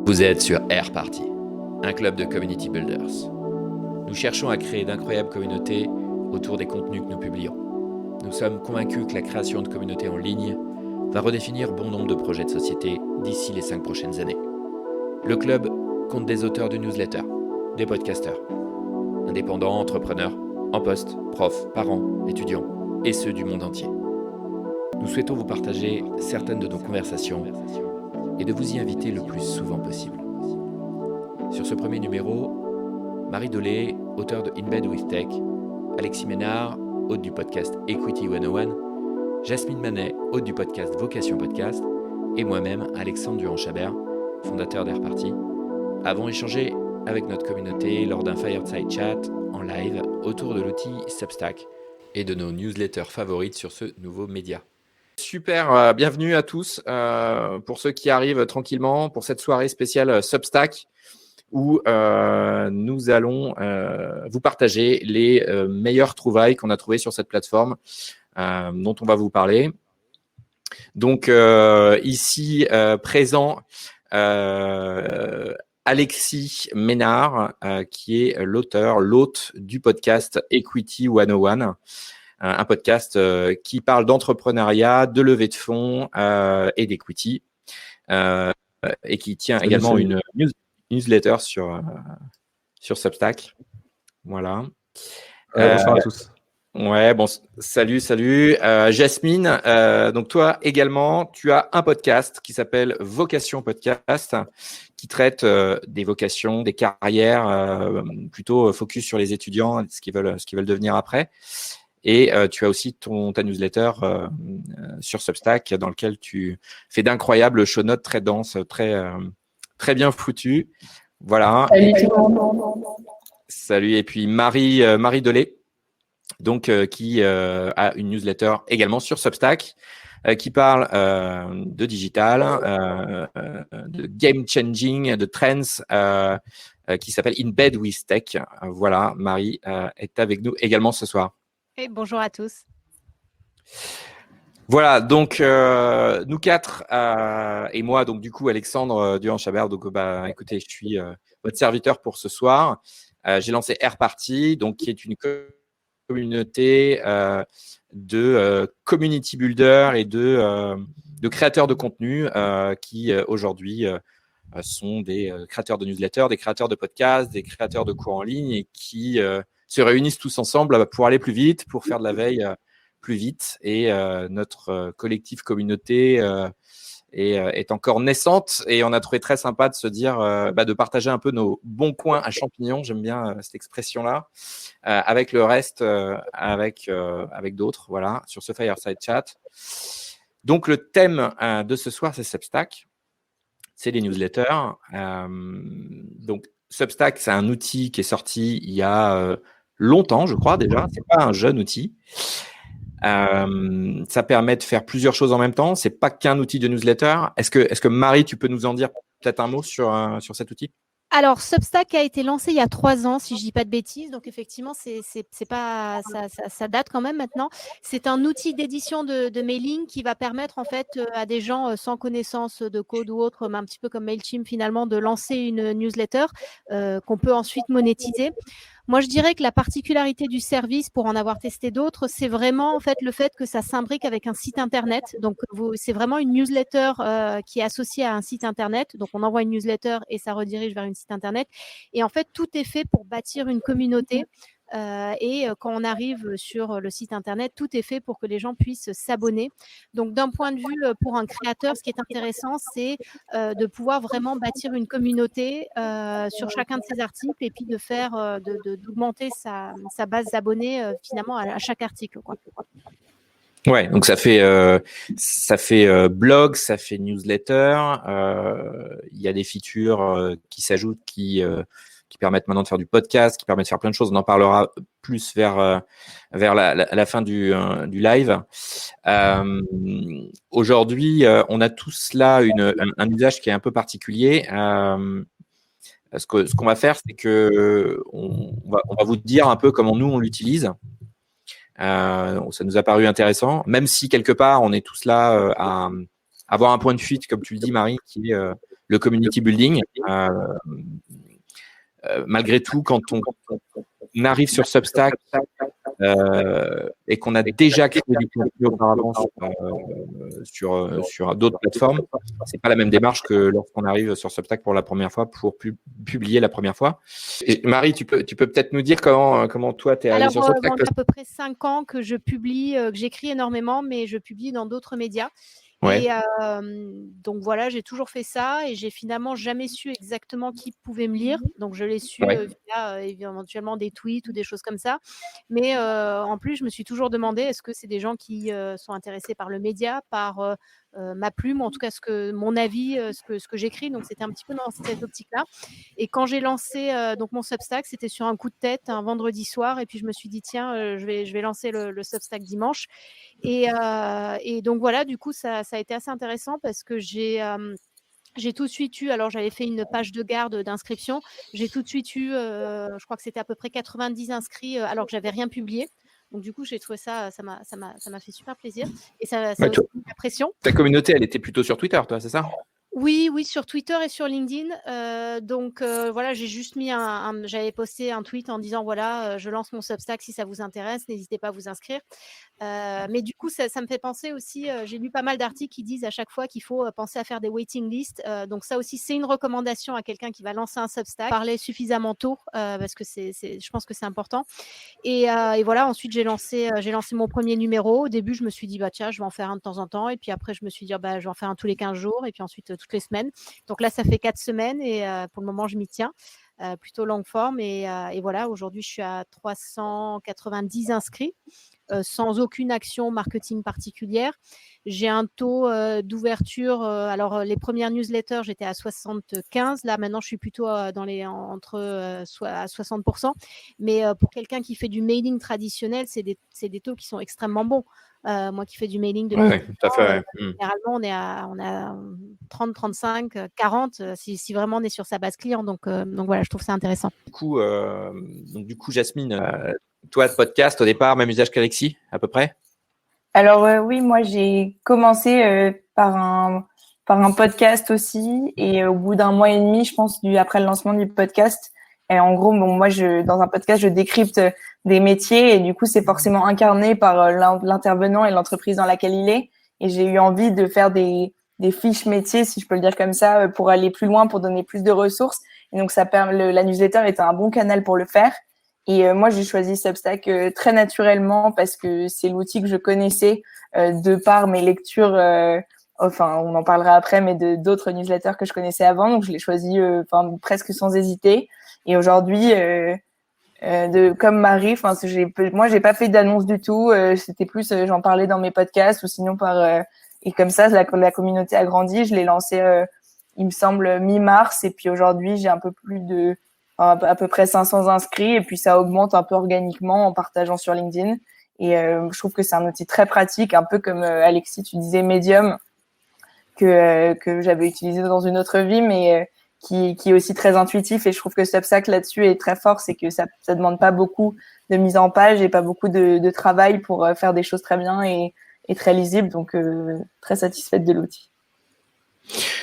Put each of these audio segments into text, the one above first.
Vous êtes sur Air Party, un club de community builders. Nous cherchons à créer d'incroyables communautés autour des contenus que nous publions. Nous sommes convaincus que la création de communautés en ligne va redéfinir bon nombre de projets de société d'ici les 5 prochaines années. Le club compte des auteurs de newsletters, des podcasteurs, indépendants, entrepreneurs, en poste, profs, parents, étudiants et ceux du monde entier. Nous souhaitons vous partager certaines de nos conversations et de vous y inviter le plus souvent possible. Sur ce premier numéro, Marie Dolé, auteure de In Bed with Tech, Alexis Ménard, hôte du podcast Equity 101, Jasmine Manet, hôte du podcast Vocation Podcast, et moi-même, Alexandre Durand-Chabert, fondateur d'Air Party, avons échangé avec notre communauté lors d'un Fireside Chat en live autour de l'outil Substack et de nos newsletters favorites sur ce nouveau média. Super, bienvenue à tous pour ceux qui arrivent tranquillement pour cette soirée spéciale Substack où nous allons vous partager les meilleures trouvailles qu'on a trouvées sur cette plateforme dont on va vous parler. Donc ici présent Alexis Ménard qui est l'hôte du podcast Equity 101. Un podcast qui parle d'entrepreneuriat, de levée de fonds et d'equity, et qui tient également une newsletter sur Substack. Voilà. Bonsoir à tous. Ouais, bon, salut. Jasmine, donc toi également, tu as un podcast qui s'appelle Vocation Podcast, qui traite des vocations, des carrières, plutôt focus sur les étudiants, ce qu'ils veulent devenir après. Et tu as aussi ta newsletter sur Substack dans lequel tu fais d'incroyables show notes très denses, très bien foutues. Voilà. Salut. Et puis Marie Dolé, donc qui a une newsletter également sur Substack qui parle de digital, de game changing, de trends, qui s'appelle In Bed with Tech. Voilà, Marie est avec nous également ce soir. Et bonjour à tous. Voilà, donc nous quatre et moi, donc du coup Alexandre Durand-Chabert. Donc écoutez, je suis votre serviteur pour ce soir. J'ai lancé Air Party, donc qui est une communauté de community builders et de créateurs de contenu qui aujourd'hui sont des créateurs de newsletters, des créateurs de podcasts, des créateurs de cours en ligne et qui se réunissent tous ensemble pour aller plus vite, pour faire de la veille plus vite. Et notre collectif communauté est encore naissante et on a trouvé très sympa de se dire, de partager un peu nos bons coins à champignons, j'aime bien cette expression-là, avec le reste, avec d'autres, voilà, sur ce Fireside Chat. Donc le thème de ce soir, c'est Substack, c'est les newsletters. Donc Substack, c'est un outil qui est sorti il y a longtemps, je crois déjà. C'est pas un jeune outil. Ça permet de faire plusieurs choses en même temps. C'est pas qu'un outil de newsletter. Est-ce que Marie, tu peux nous en dire peut-être un mot sur cet outil ? Alors, Substack a été lancé il y a 3 ans, si je dis pas de bêtises. Donc, effectivement, c'est pas ça date quand même maintenant. C'est un outil d'édition de mailing qui va permettre en fait à des gens sans connaissance de code ou autre, mais un petit peu comme Mailchimp finalement, de lancer une newsletter qu'on peut ensuite monétiser. Moi, je dirais que la particularité du service, pour en avoir testé d'autres, c'est vraiment en fait le fait que ça s'imbrique avec un site internet. Donc, c'est vraiment une newsletter qui est associée à un site internet. Donc, on envoie une newsletter et ça redirige vers un site internet. Et en fait, tout est fait pour bâtir une communauté. Et quand on arrive sur le site internet, tout est fait pour que les gens puissent s'abonner. Donc, d'un point de vue pour un créateur, ce qui est intéressant, c'est de pouvoir vraiment bâtir une communauté sur chacun de ses articles et puis de faire d'augmenter sa base d'abonnés finalement à chaque article, quoi. Ouais, donc ça fait blog, ça fait newsletter. Il y a des features qui s'ajoutent qui permettent maintenant de faire du podcast, qui permettent de faire plein de choses. On en parlera plus vers la fin du live. Aujourd'hui, on a tous là un usage qui est un peu particulier. Ce qu'on va faire, c'est que on va vous dire un peu comment nous on l'utilise. Ça nous a paru intéressant, même si quelque part on est tous là à avoir un point de fuite, comme tu le dis Marie, qui est le community building. Malgré tout, quand on arrive sur Substack et qu'on a déjà créé du contenu auparavant sur d'autres plateformes, c'est pas la même démarche que lorsqu'on arrive sur Substack pour la première fois, pour publier la première fois. Et Marie, tu peux peut-être nous dire comment toi tu es arrivée sur Substack. Alors, il y a à peu près 5 ans que je publie, que j'écris énormément, mais je publie dans d'autres médias. Ouais. Et donc voilà, j'ai toujours fait ça et j'ai finalement jamais su exactement qui pouvait me lire. Donc je l'ai su via éventuellement des tweets ou des choses comme ça. Mais en plus, je me suis toujours demandé, est-ce que c'est des gens qui sont intéressés par le média, par ma plume, en tout cas mon avis, ce que j'écris. Donc c'était un petit peu dans cette optique-là. Et quand j'ai lancé donc mon Substack, c'était sur un coup de tête un vendredi soir. Et puis je me suis dit, tiens, je vais lancer le Substack dimanche. Et donc voilà, du coup, ça a été assez intéressant parce que j'ai tout de suite eu, alors j'avais fait une page de garde d'inscription, j'ai tout de suite eu, je crois que c'était à peu près 90 inscrits alors que j'avais rien publié. Donc du coup, j'ai trouvé ça m'a fait super plaisir. Et ça a aussi mis la pression. Ta communauté, elle était plutôt sur Twitter, toi, c'est ça ? Oui, sur Twitter et sur LinkedIn. Donc voilà, j'ai juste mis j'avais posté un tweet en disant voilà, je lance mon Substack si ça vous intéresse, n'hésitez pas à vous inscrire. Mais du coup, ça me fait penser aussi, j'ai lu pas mal d'articles qui disent à chaque fois qu'il faut penser à faire des waiting lists. Donc ça aussi, c'est une recommandation à quelqu'un qui va lancer un Substack. Parler suffisamment tôt parce que je pense que c'est important. Et voilà, ensuite j'ai lancé mon premier numéro. Au début, je me suis dit bah tiens, je vais en faire un de temps en temps. Et puis après, je me suis dit bah je vais en faire un tous les 15 jours. Et puis ensuite toutes les semaines. Donc là, ça fait 4 semaines et pour le moment, je m'y tiens. Plutôt longue forme. Et voilà, aujourd'hui, je suis à 390 inscrits. Sans aucune action marketing particulière. J'ai un taux d'ouverture. Alors, les premières newsletters, j'étais à 75. Là, maintenant, je suis plutôt entre à 60%. Mais pour quelqu'un qui fait du mailing traditionnel, c'est des taux qui sont extrêmement bons. Moi qui fais du mailing depuis tout à fait. généralement, on a 30, 35, 40 si vraiment on est sur sa base client. Donc voilà, je trouve ça intéressant. Du coup, Jasmine, toi, podcast, au départ, même usage qu'Alexis, à peu près ? Alors oui, moi j'ai commencé par un podcast aussi, et au bout d'un mois et demi, je pense, après le lancement du podcast, et en gros, moi dans un podcast, je décrypte des métiers, et du coup, c'est forcément incarné par l'intervenant et l'entreprise dans laquelle il est. Et j'ai eu envie de faire des fiches métiers, si je peux le dire comme ça, pour aller plus loin, pour donner plus de ressources. Et donc la newsletter était un bon canal pour le faire. Et moi, j'ai choisi Substack très naturellement parce que c'est l'outil que je connaissais de par mes lectures. Enfin, on en parlera après, mais d'autres newsletters que je connaissais avant. Donc, je l'ai choisi presque sans hésiter. Et aujourd'hui, comme Marie, moi, j'ai pas fait d'annonce du tout. C'était plus, j'en parlais dans mes podcasts ou sinon et comme ça, la communauté a grandi. Je l'ai lancé, il me semble, mi-mars. Et puis aujourd'hui, j'ai un peu plus à peu près 500 inscrits, et puis ça augmente un peu organiquement en partageant sur LinkedIn. Et je trouve que c'est un outil très pratique, un peu comme Alexis, tu disais Medium, que j'avais utilisé dans une autre vie, mais qui est aussi très intuitif. Et je trouve que Substack là-dessus est très fort, c'est que ça demande pas beaucoup de mise en page et pas beaucoup de travail pour faire des choses très bien et très lisibles. Donc très satisfaite de l'outil.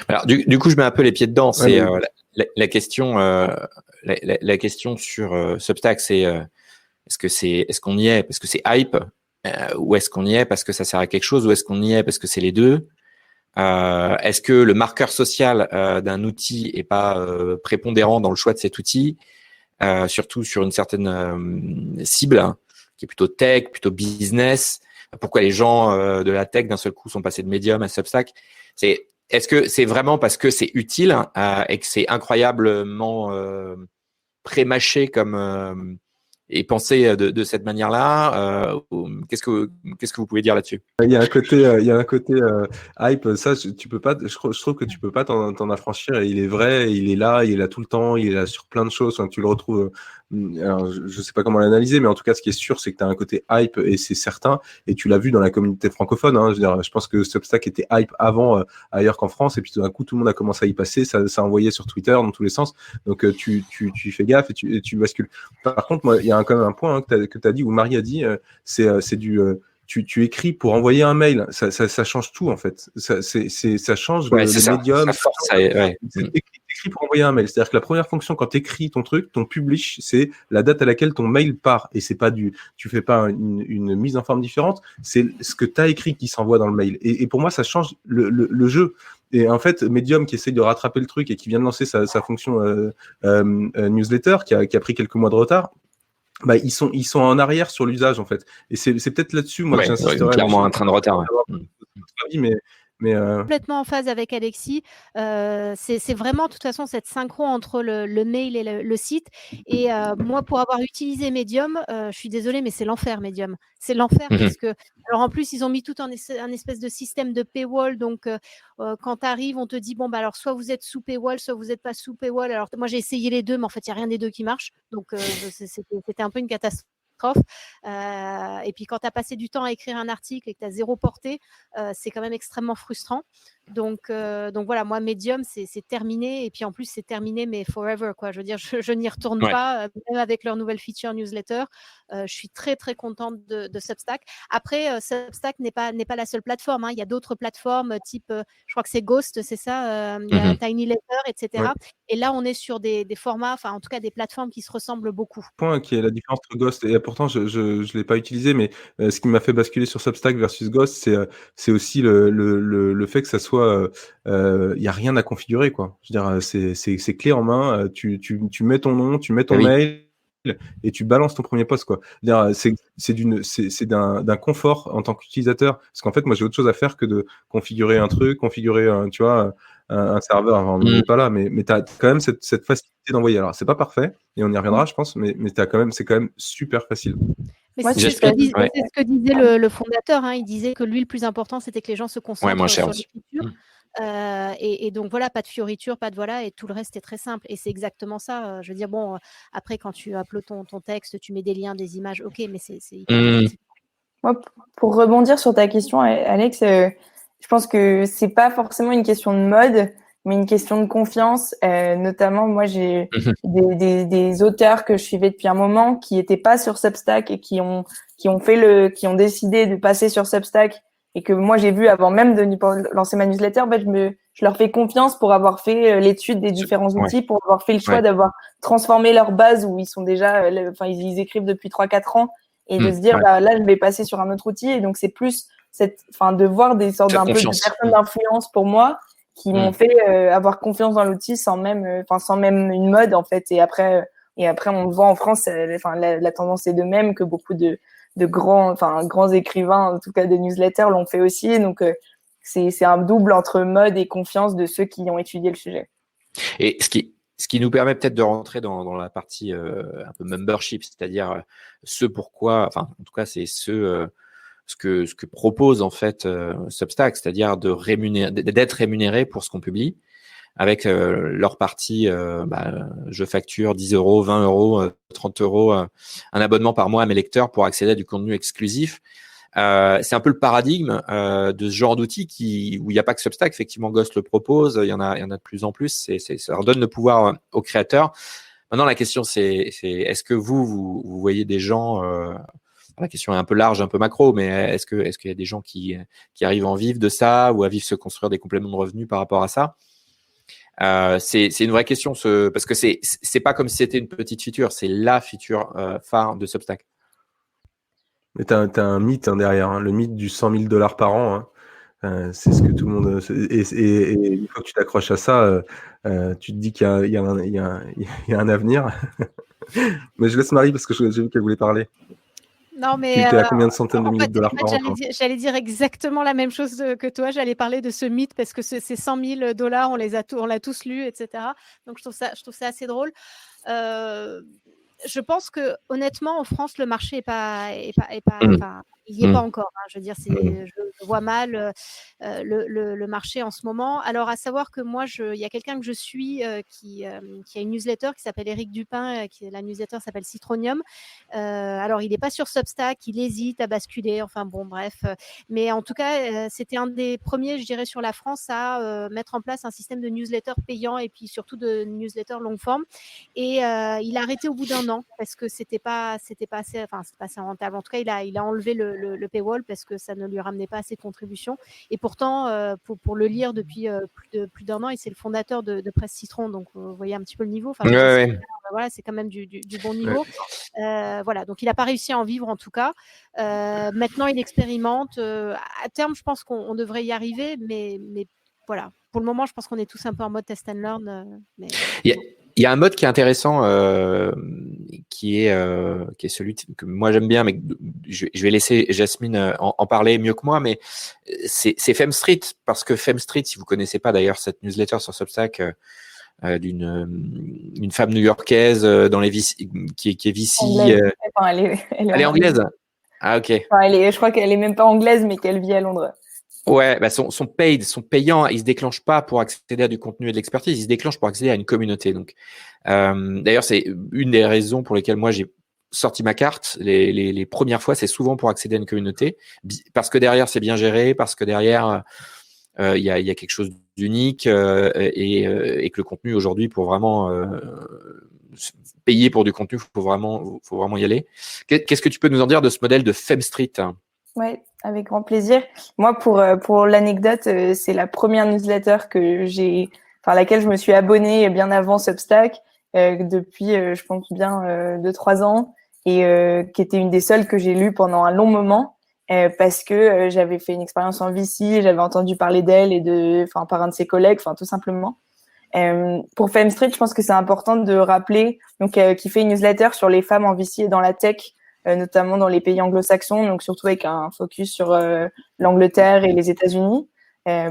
Alors du coup, je mets un peu les pieds dedans. C'est la question. La question sur Substack, c'est est-ce qu'on y est parce que c'est hype, ou est-ce qu'on y est parce que ça sert à quelque chose, ou est-ce qu'on y est parce que c'est les deux. Est-ce que le marqueur social d'un outil est pas prépondérant dans le choix de cet outil, surtout sur une certaine cible hein, qui est plutôt tech, plutôt business. Pourquoi les gens de la tech d'un seul coup sont passés de Medium à Substack? Est-ce que c'est vraiment parce que c'est utile et que c'est incroyablement pré-mâché comme et pensé de cette manière-là qu'est-ce que vous pouvez dire là-dessus? Il y a un côté hype. Ça, tu peux pas. Je trouve que tu peux pas t'en affranchir. Il est vrai, il est là tout le temps. Il est là sur plein de choses. Enfin, tu le retrouves. Alors, je sais pas comment l'analyser, mais en tout cas, ce qui est sûr, c'est que tu as un côté hype, et c'est certain. Et tu l'as vu dans la communauté francophone. Hein, je pense que Substack était hype avant ailleurs qu'en France, et puis tout d'un coup, tout le monde a commencé à y passer. Ça envoyait sur Twitter dans tous les sens. Donc, tu fais gaffe et tu bascules. Par contre, moi, il y a quand même un point hein, que tu as dit, où Marie a dit, c'est du tu écris pour envoyer un mail. Ça change tout en fait. Ça change le médium. Ça force ouais. T'écris pour envoyer un mail. C'est-à-dire que la première fonction quand t'écris ton truc, ton publish, c'est la date à laquelle ton mail part. Et c'est pas tu fais pas une mise en forme différente. C'est ce que t'as écrit qui s'envoie dans le mail. Et pour moi, ça change le jeu. Et en fait, Medium qui essaye de rattraper le truc et qui vient de lancer sa fonction newsletter, qui a pris quelques mois de retard, bah, ils sont en arrière sur l'usage en fait. Et c'est peut-être là-dessus moi que j'insisterai. Clairement un train de retard. Mais complètement en phase avec Alexis. C'est vraiment, de toute façon, cette synchro entre le mail et le site. Et moi, pour avoir utilisé Medium, je suis désolée, mais c'est l'enfer, Medium. C'est l'enfer parce que, alors en plus, ils ont mis tout un espèce de système de paywall. Donc, quand tu arrives, on te dit, bon, bah, alors, soit vous êtes sous paywall, soit vous n'êtes pas sous paywall. Alors, moi, j'ai essayé les deux, mais en fait, il n'y a rien des deux qui marche. Donc, c'était un peu une catastrophe. Et puis quand tu as passé du temps à écrire un article et que tu as 0 portée, c'est quand même extrêmement frustrant. Donc voilà, moi Medium c'est terminé, et puis en plus c'est terminé mais forever quoi. Je veux dire, je n'y retourne pas, même avec leur nouvelle feature newsletter. Je suis très très contente de Substack. Après Substack n'est pas la seule plateforme, hein. Il y a d'autres plateformes type, je crois que c'est Ghost, c'est ça, il y a Tiny Letter, etc. Et là on est sur des formats, enfin en tout cas des plateformes qui se ressemblent beaucoup. Point qui est la différence entre Ghost et pourtant je l'ai pas utilisé, mais ce qui m'a fait basculer sur Substack versus Ghost, c'est aussi le fait que ça soit y a rien à configurer quoi. Je veux dire c'est clé en main, tu mets ton nom, tu mets ton mail et tu balances ton premier post quoi. C'est d'un confort en tant qu'utilisateur, parce qu'en fait moi j'ai autre chose à faire que de configurer un truc, tu vois un serveur, enfin, on n'est pas là, mais tu as quand même cette facilité d'envoyer. Alors, c'est pas parfait, et on y reviendra, je pense, mais c'est quand même super facile. Mais c'est ce que disait le fondateur, hein. Il disait que lui, le plus important, c'était que les gens se concentrent sur l'écriture. Et donc, voilà, pas de fioriture, pas de voilà, et tout le reste est très simple. Et c'est exactement ça. Je veux dire, bon, après, quand tu uploads ton texte, tu mets des liens, des images, ok, mais c'est hyper facile. Moi, pour rebondir sur ta question, Alex, je pense que c'est pas forcément une question de mode, mais une question de confiance. Notamment, moi, j'ai des auteurs que je suivais depuis un moment qui étaient pas sur Substack et qui ont décidé de passer sur Substack, et que moi j'ai vu avant même de lancer ma newsletter. En fait, je leur fais confiance pour avoir fait l'étude des différents outils, pour avoir fait le choix d'avoir transformé leur base où ils sont déjà, ils écrivent depuis 3-4 ans, et de se dire bah là je vais passer sur un autre outil. Et donc c'est plus de voir des sortes d'un peu de personnes d'influence pour moi qui m'ont fait avoir confiance dans l'outil sans même une mode en fait. Et après on le voit en France, la tendance est de même, que beaucoup de grands écrivains, en tout cas des newsletters, l'ont fait aussi. Donc c'est un double entre mode et confiance de ceux qui ont étudié le sujet. Et ce qui nous permet peut-être de rentrer dans la partie un peu membership, c'est-à-dire ce pourquoi, enfin en tout cas c'est ce que propose en fait Substack, c'est-à-dire d'être rémunéré pour ce qu'on publie, avec leur partie, je facture 10 €, 20 €, 30 €, un abonnement par mois à mes lecteurs pour accéder à du contenu exclusif. C'est un peu le paradigme de ce genre d'outils où il n'y a pas que Substack. Effectivement, Ghost le propose, il y en a de plus en plus. Ça leur donne le pouvoir aux créateurs. Maintenant, la question, c'est est-ce que vous voyez des gens la question est un peu large, un peu macro, mais est-ce qu'il y a des gens qui arrivent à en vivre de ça, ou à vivre se construire des compléments de revenus par rapport à ça? C'est une vraie question, parce que c'est pas comme si c'était une petite feature, c'est la feature phare de Substack. Mais t'as un mythe derrière, le mythe du 100 000 $ par an. C'est ce que tout le monde. Et une fois que tu t'accroches à ça, tu te dis qu'il y a un avenir. Mais je laisse Marie parce que j'ai vu qu'elle voulait parler. Non, mais tu étais à combien de centaines de milliers de dollars par an? J'allais dire exactement la même chose que toi. J'allais parler de ce mythe, parce que ces 100 000 $, on l'a tous lu, etc. Donc je trouve ça assez drôle. Je pense que honnêtement en France le marché est pas il n'y est pas encore, hein. Je veux dire, je vois mal le marché en ce moment. Alors, à savoir que moi, il y a quelqu'un que je suis qui a une newsletter qui s'appelle Éric Dupin, la newsletter s'appelle Citronium. Alors, il n'est pas sur Substack, il hésite à basculer, enfin bon, bref. Mais en tout cas, c'était un des premiers, je dirais, sur la France à mettre en place un système de newsletter payant, et puis surtout de newsletter longue forme. Et il a arrêté au bout d'un an. an parce que c'était pas assez, enfin, c'est pas assez rentable. En tout cas, il a enlevé le paywall parce que ça ne lui ramenait pas assez de contributions. Et pourtant, pour le lire depuis plus d'un an, et c'est le fondateur de Presse Citron, donc vous voyez un petit peu le niveau. Enfin, voilà, c'est quand même du bon niveau. Voilà, donc il n'a pas réussi à en vivre en tout cas. Maintenant, il expérimente. À terme, je pense qu'on devrait y arriver, mais voilà. Pour le moment, je pense qu'on est tous un peu en mode test and learn. Il y a un mode qui est intéressant, qui est celui que moi j'aime bien, mais je vais laisser Jasmine en parler mieux que moi, mais c'est FemStreet, parce que FemStreet, si vous connaissez pas d'ailleurs cette newsletter sur Substack d'une femme new-yorkaise dans les qui est VC. Elle est anglaise. Ah ok. Enfin, je crois qu'elle est même pas anglaise, mais qu'elle vit à Londres. Ouais, bah son payant, il se déclenche pas pour accéder à du contenu et de l'expertise, il se déclenche pour accéder à une communauté. Donc, d'ailleurs, c'est une des raisons pour lesquelles moi j'ai sorti ma carte. Les premières fois, c'est souvent pour accéder à une communauté, parce que derrière c'est bien géré, parce que derrière il y a quelque chose d'unique et que le contenu aujourd'hui, pour vraiment payer pour du contenu, faut vraiment y aller. Qu'est-ce que tu peux nous en dire de ce modèle de FemStreet? Ouais, avec grand plaisir. Moi, pour l'anecdote, c'est la première newsletter laquelle je me suis abonnée bien avant Substack, depuis, je pense bien 2-3 ans, et qui était une des seules que j'ai lues pendant un long moment, parce que j'avais fait une expérience en VC, j'avais entendu parler d'elle par un de ses collègues, tout simplement. Pour FemStreet, je pense que c'est important de rappeler, qui fait une newsletter sur les femmes en VC et dans la tech, notamment dans les pays anglo-saxons, donc surtout avec un focus sur l'Angleterre et les États-Unis,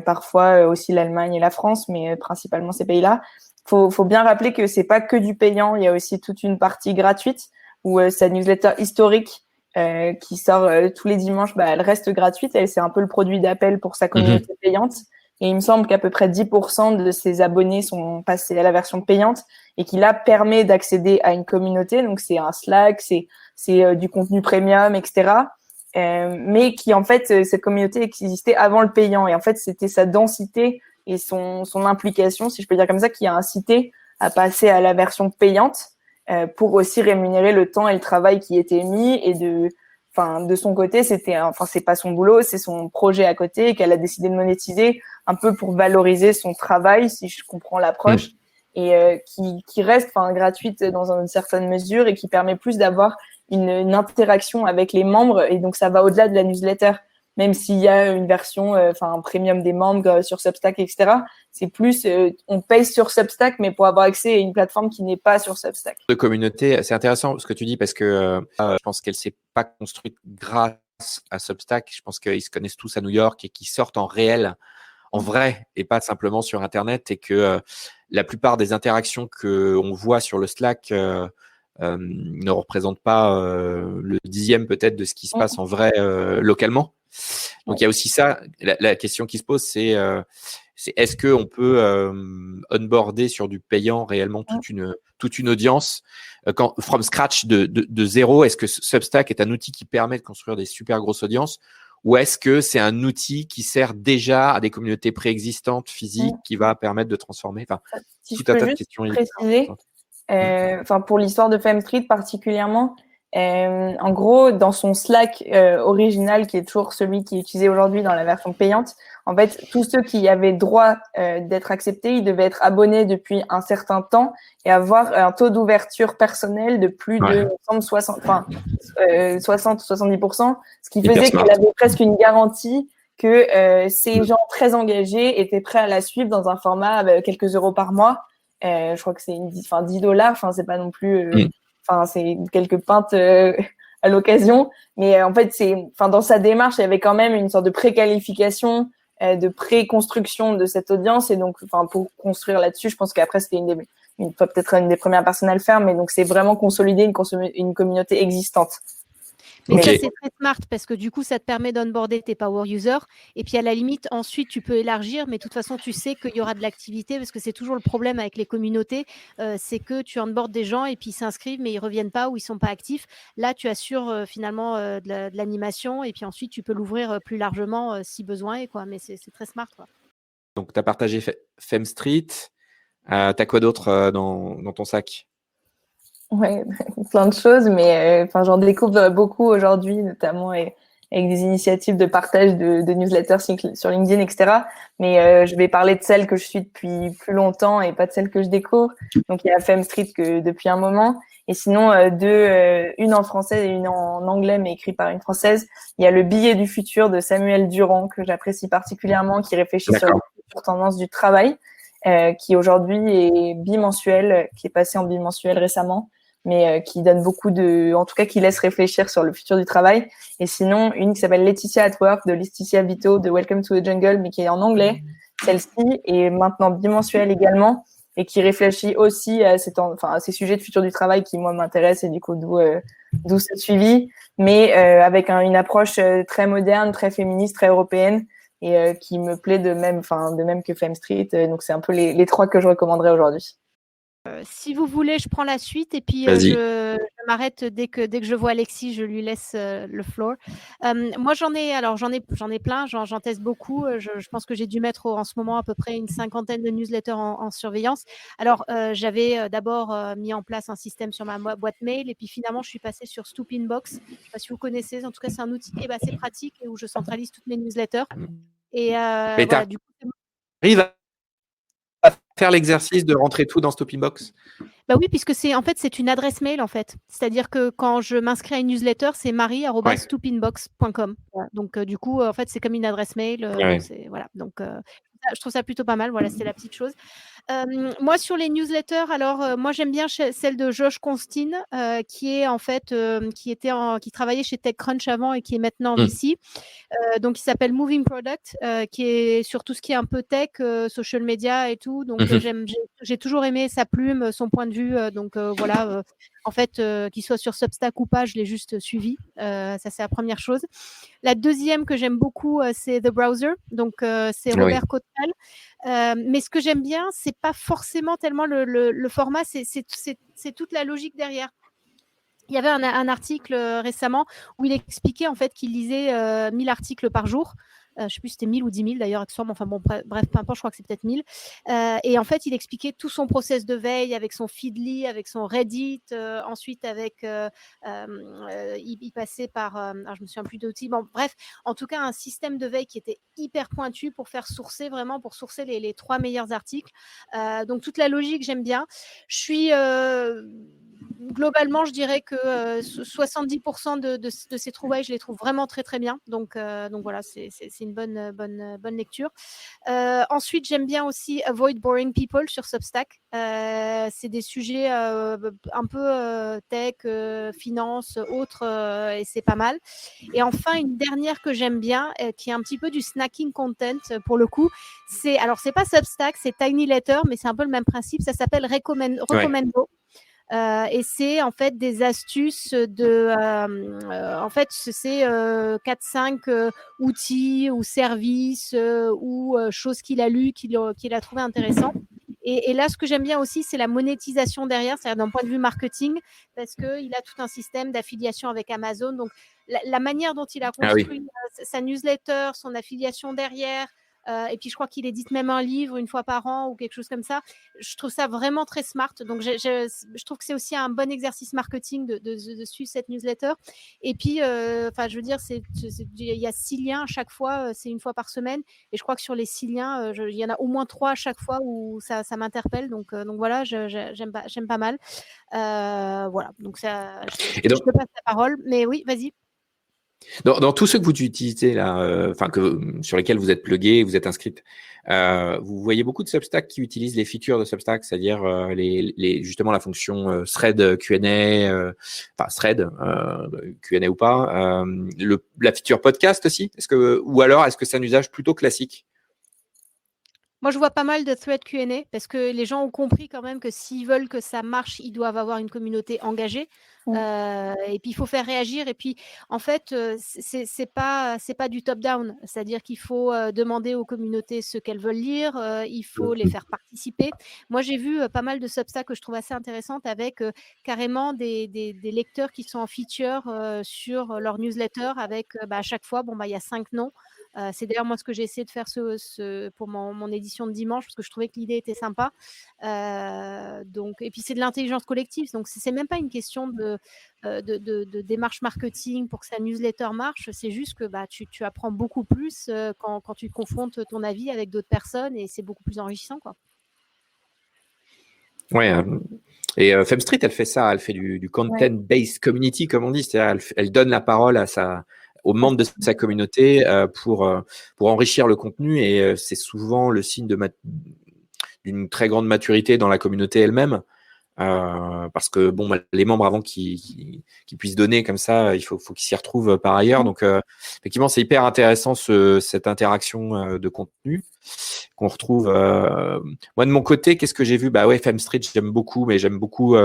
parfois aussi l'Allemagne et la France, mais principalement ces pays-là. Faut bien rappeler que c'est pas que du payant, il y a aussi toute une partie gratuite où sa newsletter historique qui sort tous les dimanches, elle reste gratuite, c'est un peu le produit d'appel pour sa communauté payante. Et il me semble qu'à peu près 10% de ses abonnés sont passés à la version payante et qui là permet d'accéder à une communauté. Donc c'est un Slack, c'est du contenu premium, etc. Mais qui en fait, cette communauté existait avant le payant. Et en fait, c'était sa densité et son implication, si je peux dire comme ça, qui a incité à passer à la version payante pour aussi rémunérer le temps et le travail qui était mis et de son côté, c'est pas son boulot, c'est son projet à côté qu'elle a décidé de monétiser un peu pour valoriser son travail, si je comprends l'approche, et qui reste gratuite dans une certaine mesure et qui permet plus d'avoir une interaction avec les membres. Et donc, ça va au-delà de la newsletter, même s'il y a une version, un premium des membres sur Substack, etc. C'est plus, on paye sur Substack, mais pour avoir accès à une plateforme qui n'est pas sur Substack. De communauté, c'est intéressant ce que tu dis parce que je pense qu'elle s'est pas construite grâce à Substack. Je pense qu'ils se connaissent tous à New York et qu'ils sortent en réel, en vrai, et pas simplement sur Internet, et que la plupart des interactions que on voit sur le Slack ne représentent pas le 10e peut-être de ce qui se passe en vrai localement. Donc il y a aussi ça. La question qui se pose, c'est est-ce qu'on peut onboarder sur du payant réellement toute une audience from scratch de zéro? Est-ce que Substack est un outil qui permet de construire des super grosses audiences, ou est-ce que c'est un outil qui sert déjà à des communautés préexistantes physiques qui va permettre de transformer? Si tout je un peux tas de juste questions. préciser, pour l'histoire de FemStreet particulièrement, en gros, dans son Slack original, qui est toujours celui qui est utilisé aujourd'hui dans la version payante, en fait, tous ceux qui avaient droit d'être acceptés, ils devaient être abonnés depuis un certain temps et avoir un taux d'ouverture personnel de plus de 60 ou 70%, ce qui faisait qu'elle avait presque une garantie que ces gens très engagés étaient prêts à la suivre dans un format avec quelques euros par mois. Je crois que c'est $10, c'est pas non plus... c'est quelques pintes à l'occasion, mais en fait, dans sa démarche, il y avait quand même une sorte de préqualification, de pré-construction de cette audience, et donc, pour construire là-dessus, je pense qu'après, c'était peut-être une des premières personnes à le faire, mais donc c'est vraiment consolider une communauté existante. Mais ça, c'est très smart parce que du coup, ça te permet d'onboarder tes power users. Et puis, à la limite, ensuite, tu peux élargir. Mais de toute façon, tu sais qu'il y aura de l'activité parce que c'est toujours le problème avec les communautés. C'est que tu onboardes des gens et puis ils s'inscrivent, mais ils ne reviennent pas ou ils ne sont pas actifs. Là, tu assures finalement de l'animation. Et puis ensuite, tu peux l'ouvrir plus largement si besoin est, quoi. Mais c'est très smart, quoi. Donc, tu as partagé FemStreet. Tu as quoi d'autre dans ton sac? Ouais, plein de choses, mais enfin, j'en découvre beaucoup aujourd'hui, notamment avec des initiatives de partage de newsletters sur LinkedIn, etc. Mais je vais parler de celles que je suis depuis plus longtemps et pas de celles que je découvre. Donc, il y a Femme Street que depuis un moment. Et sinon, une en français et une en anglais, mais écrite par une française. Il y a Le billet du futur de Samuel Durand, que j'apprécie particulièrement, qui réfléchit sur les D'accord. futures tendances du travail, qui aujourd'hui est bimensuel, qui est passé en bimensuel récemment, mais qui donne beaucoup en tout cas, qui laisse réfléchir sur le futur du travail. Et sinon, une qui s'appelle Laetitia at Work de Laetitia Vito de Welcome to the Jungle, mais qui est en anglais. Celle-ci est maintenant bimensuelle également et qui réfléchit aussi à ces sujets de futur du travail qui, moi, m'intéressent et du coup, d'où ce suivi, mais avec une approche très moderne, très féministe, très européenne et qui me plaît de même que Femme Street. Donc, c'est un peu les trois que je recommanderais aujourd'hui. Si vous voulez, je prends la suite et puis Vas-y. je m'arrête dès que je vois Alexis, je lui laisse le floor. Moi, j'en ai plein, j'en teste beaucoup. Je pense que j'ai dû mettre en ce moment à peu près une 50aine de newsletters en surveillance. Alors, j'avais d'abord mis en place un système sur ma boîte mail et puis finalement, je suis passée sur Stoopinbox. Je ne sais pas si vous connaissez. En tout cas, c'est un outil qui est assez pratique et où je centralise toutes mes newsletters. Et Mais voilà, du coup, t'arrives à faire l'exercice de rentrer tout dans Stoppingbox? bah oui, puisque c'est une adresse mail en fait. C'est-à-dire que quand je m'inscris à une newsletter, c'est marie@stoopinbox.com. Voilà. Donc du coup, en fait, c'est comme une adresse mail. Ouais. Voilà. Donc je trouve ça plutôt pas mal. Voilà, c'était la petite chose. Moi, sur les newsletters, alors moi j'aime bien celle de Josh Constine, qui est en fait, qui travaillait chez TechCrunch avant et qui est maintenant en VC. Donc, il s'appelle Moving Product, qui est sur tout ce qui est un peu tech, social media et tout. Donc, j'ai toujours aimé sa plume, son point de vue. Donc, voilà, en fait, qu'il soit sur Substack ou pas, je l'ai juste suivi. Ça, c'est la première chose. La deuxième que j'aime beaucoup, c'est The Browser. Donc, c'est Ah oui. Robert Cottrell. Mais ce que j'aime bien, c'est pas forcément tellement le format, c'est toute la logique derrière. Il y avait un article récemment où il expliquait en fait qu'il lisait 1000 articles par jour. Je ne sais plus si c'était 1000 ou 10 000 d'ailleurs, accessoirement. Enfin bon, bref, peu importe, je crois que c'est peut-être 1000. Et en fait, il expliquait tout son process de veille avec son Feedly, avec son Reddit. Ensuite, il passait par, alors je me souviens plus d'outils. Bon, bref, en tout cas, un système de veille qui était hyper pointu pour faire sourcer vraiment, pour sourcer les 3 meilleurs articles. Donc, toute la logique, j'aime bien. Je suis... globalement, je dirais que 70% de ces trouvailles, je les trouve vraiment très très bien. Donc voilà, c'est une bonne lecture. Ensuite, j'aime bien aussi Avoid Boring People sur Substack. C'est des sujets un peu tech, finance, autres, et c'est pas mal. Et enfin, une dernière que j'aime bien, qui est un petit peu du snacking content pour le coup. C'est pas Substack, c'est Tiny Letter, mais c'est un peu le même principe. Ça s'appelle Recommendo. Et c'est en fait des astuces en fait, c'est 4-5 outils ou services ou choses qu'il a lues, qu'il a trouvé intéressants. Et là, ce que j'aime bien aussi, c'est la monétisation derrière, c'est-à-dire d'un point de vue marketing, parce qu'il a tout un système d'affiliation avec Amazon. Donc, la manière dont il a construit sa newsletter, son affiliation derrière, et puis je crois qu'il édite même un livre une fois par an ou quelque chose comme ça. Je trouve ça vraiment très smart. Donc, je trouve que c'est aussi un bon exercice marketing de suivre cette newsletter. Et puis, je veux dire, il y a 6 liens à chaque fois, c'est une fois par semaine. Et je crois que sur les 6 liens, il y en a au moins 3 à chaque fois où ça m'interpelle. Donc voilà, j'aime pas mal. Voilà, donc ça, je te passe la parole. Mais oui, vas-y. Dans tous ceux que vous utilisez là, sur lesquels vous êtes plugué, vous êtes inscrite, vous voyez beaucoup de Substack qui utilisent les features de Substack, c'est-à-dire justement la fonction thread Q&A, thread Q&A ou pas, la feature podcast aussi. Ou alors est-ce que c'est un usage plutôt classique? Moi, je vois pas mal de thread Q&A parce que les gens ont compris quand même que s'ils veulent que ça marche, ils doivent avoir une communauté engagée. Et puis, il faut faire réagir. Et puis, en fait, c'est pas du top-down. C'est-à-dire qu'il faut demander aux communautés ce qu'elles veulent lire. Il faut les faire participer. Moi, j'ai vu pas mal de Substack que je trouve assez intéressantes avec carrément des lecteurs qui sont en feature sur leur newsletter avec à chaque fois, il y a 5 noms. C'est d'ailleurs moi ce que j'ai essayé de faire pour mon édition de dimanche parce que je trouvais que l'idée était sympa. Et puis c'est de l'intelligence collective, donc c'est même pas une question de démarche marketing pour que sa newsletter marche, c'est juste que tu apprends beaucoup plus quand tu confrontes ton avis avec d'autres personnes et c'est beaucoup plus enrichissant, quoi. Ouais, et FemStreet, elle fait ça, elle fait du content-based community, comme on dit, c'est-à-dire elle donne la parole aux membres de sa communauté pour enrichir le contenu, et c'est souvent le signe d'une très grande maturité dans la communauté elle-même, parce que les membres, avant qu'ils puissent donner comme ça, il faut qu'ils s'y retrouvent par ailleurs. Donc effectivement, c'est hyper intéressant cette interaction de contenu qu'on retrouve. Moi de mon côté, qu'est-ce que j'ai vu? FemStreet, j'aime beaucoup, mais j'aime beaucoup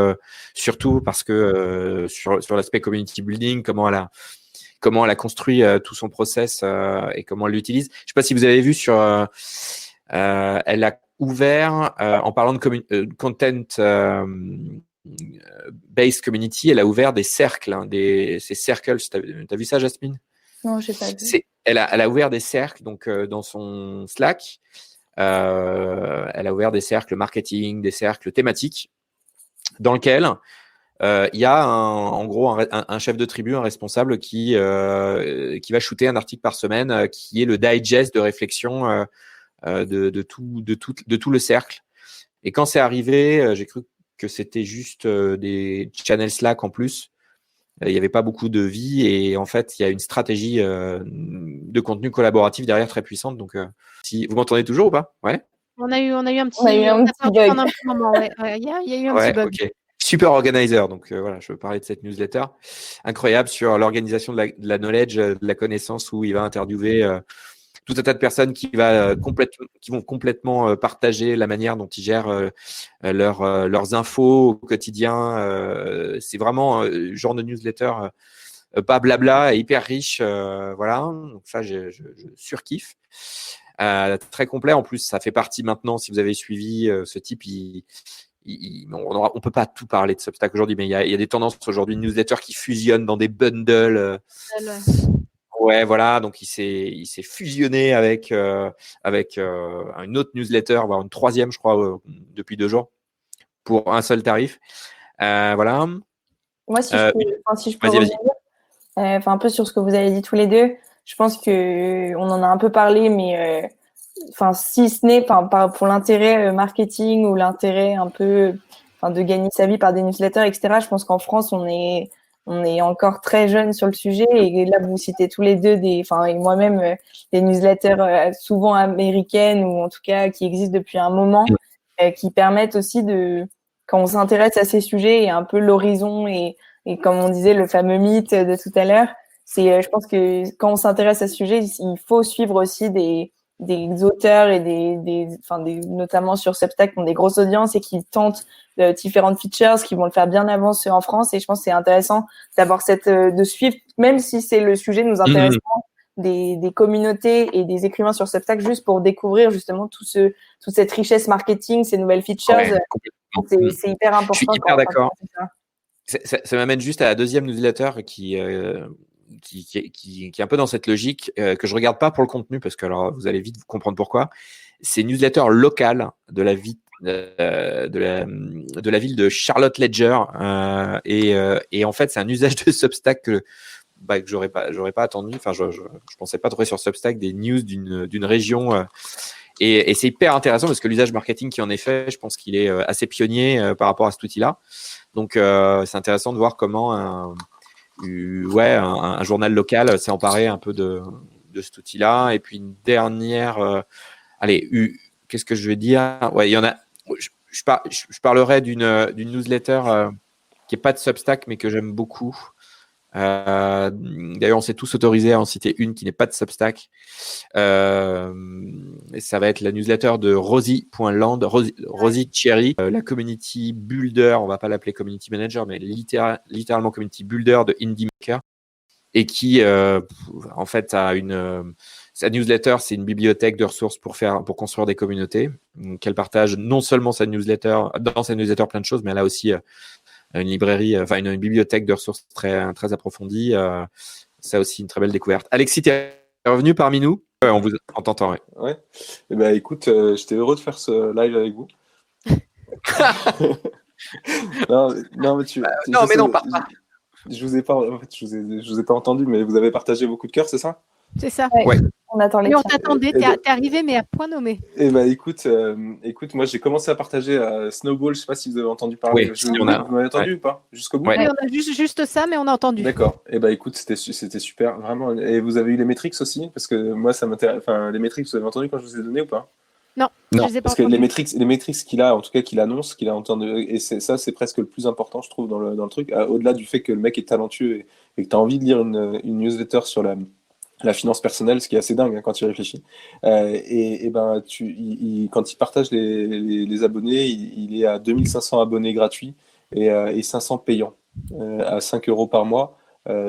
surtout parce que sur l'aspect community building, comment elle a construit tout son process et comment elle l'utilise. Je sais pas si vous avez vu elle a ouvert, en parlant de content based community, elle a ouvert des cercles, ces circles. T'as vu ça, Jasmine? Non, j'ai pas vu. Elle a ouvert des cercles, donc dans son Slack, elle a ouvert des cercles marketing, des cercles thématiques, dans lesquels il y a en gros un chef de tribu, un responsable qui va shooter un article par semaine, qui est le digest de réflexion de tout le cercle. Et quand c'est arrivé, j'ai cru que c'était juste des channels Slack en plus. Il n'y avait pas beaucoup de vie, et en fait, il y a une stratégie de contenu collaboratif derrière très puissante. Donc, si vous m'entendez toujours ou pas? Ouais. On a eu un petit bug. Pendant un petit moment, ouais. Il y a eu un petit bug. Okay. Super organizer. Donc voilà, je veux parler de cette newsletter incroyable sur l'organisation de la knowledge, de la connaissance, où il va interviewer tout un tas de personnes qui vont complètement partager la manière dont ils gèrent leurs infos au quotidien. C'est vraiment le genre de newsletter pas blabla et hyper riche. Voilà, donc ça, je surkiffe. Très complet. En plus, ça fait partie maintenant, si vous avez suivi ce type, on peut pas tout parler de Substack aujourd'hui, mais il y a des tendances aujourd'hui de newsletters qui fusionnent dans des bundles. Ouais, voilà. Donc il s'est fusionné avec une autre newsletter, voire une troisième, je crois, depuis 2 jours, pour un seul tarif. Voilà. Moi, si je peux revenir, un peu sur ce que vous avez dit tous les deux, je pense que on en a un peu parlé, mais si ce n'est pour l'intérêt marketing ou l'intérêt un peu de gagner sa vie par des newsletters, etc. Je pense qu'en France, on est encore très jeune sur le sujet, et là vous citez tous les deux et moi-même des newsletters souvent américaines, ou en tout cas qui existent depuis un moment, qui permettent aussi quand on s'intéresse à ces sujets, et un peu l'horizon, et comme on disait, le fameux mythe de tout à l'heure, je pense que quand on s'intéresse à ce sujet, il faut suivre aussi des auteurs et notamment sur Substack, qui ont des grosses audiences et qui tentent différentes features, qui vont le faire bien avant ceux en France. Et je pense que c'est intéressant d'avoir de suivre, même si c'est le sujet nous intéresse, des communautés et des écrivains sur Substack, juste pour découvrir justement toute cette richesse marketing, ces nouvelles features. Ouais, c'est hyper important. Je suis hyper d'accord. Ça m'amène juste à la deuxième newsletter qui est un peu dans cette logique, que je regarde pas pour le contenu, parce que alors vous allez vite comprendre pourquoi. C'est une newsletter locale de la ville de Charlotte Ledger, et en fait c'est un usage de Substack que j'aurais pas attendu. Enfin, je pensais pas trouver sur Substack des news d'une région. Et c'est hyper intéressant, parce que l'usage marketing qui en est fait, je pense qu'il est assez pionnier par rapport à cet outil-là. Donc c'est intéressant de voir comment un journal local s'est emparé un peu de cet outil-là. Et puis une dernière, qu'est-ce que je vais dire? Ouais, il y en a. Je parlerai d'une newsletter qui est pas de Substack, mais que j'aime beaucoup. D'ailleurs, on s'est tous autorisés à en citer une qui n'est pas de Substack. Ça va être la newsletter de Rosie.land, Rosie Cherry, la community builder. On va pas l'appeler community manager, mais littéralement community builder de Indie Maker, et qui en fait sa newsletter, c'est une bibliothèque de ressources pour construire des communautés. Donc, elle partage non seulement dans sa newsletter plein de choses, mais elle a aussi une librairie, une bibliothèque de ressources très, très approfondie. C'est aussi une très belle découverte. Alexis, tu es revenu parmi nous. On vous entend. Ouais. Eh ben, écoute, j'étais heureux de faire ce live avec vous. Non, mais non, mais non, pars pas. Je vous ai pas, en fait, je vous ai pas entendu, mais vous avez partagé vos coups de cœur, c'est ça? C'est ça. Ouais. On attend les Mais on tiens. t'attendait, t'es arrivé, mais à point nommé. Eh ben, écoute, moi j'ai commencé à partager Snowball. Je sais pas si vous avez entendu parler. Oui, on a. Vous m'avez entendu ou pas? Jusqu'au bout? Ouais. Oui, on a juste ça, mais on a entendu. D'accord. Eh ben, écoute, c'était super, vraiment. Et vous avez eu les métriques aussi? Parce que moi, ça m'intéresse. Enfin, les métriques, vous avez entendu quand je vous ai donné ou pas? Non, Non, je les ai pas Parce que entendus. les métriques qu'il a, en tout cas qu'il annonce, qu'il a entendu, et ça, c'est presque le plus important, je trouve, dans le truc. Au-delà du fait que le mec est talentueux et que tu as envie de lire une newsletter sur la finance personnelle, ce qui est assez dingue quand tu y réfléchis. Et ben, quand il partage les abonnés, il est à 2500 abonnés gratuits et 500 payants à 5 euros par mois.